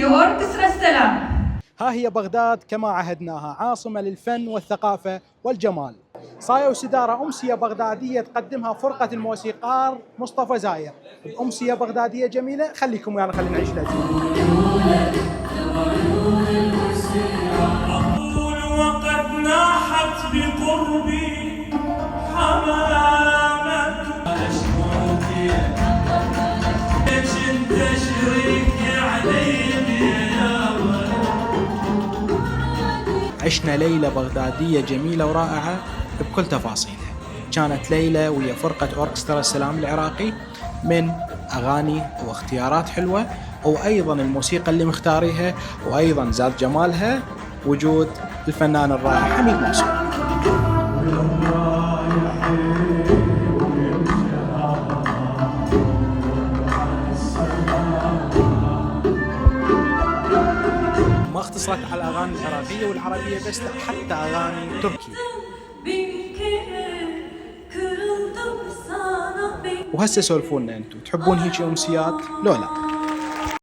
في أوركسترا السلام. ها هي بغداد كما عهدناها، عاصمة للفن والثقافة والجمال. صايا وسدارة أمسية بغدادية تقدمها فرقة الموسيقار مصطفى زاير بأمسية بغدادية جميلة. خليكم ويانا خلينا نعيش الأجواء. أقول وقد ناحت بقربي حمامة عشنا ليلة بغدادية جميلة ورائعة بكل تفاصيلها. كانت ليلة ويا فرقة أوركسترا السلام العراقي من أغاني واختيارات حلوة، وأيضا الموسيقى اللي مختاريها، وأيضا زاد جمالها وجود الفنان الرائع حميد منصور. ما اختصرت على الأغاني العراقية والعربية بس، لا حتى أغاني تركية. وهسه سولفونا انتم، تحبون هيجي أمسيات لو لا؟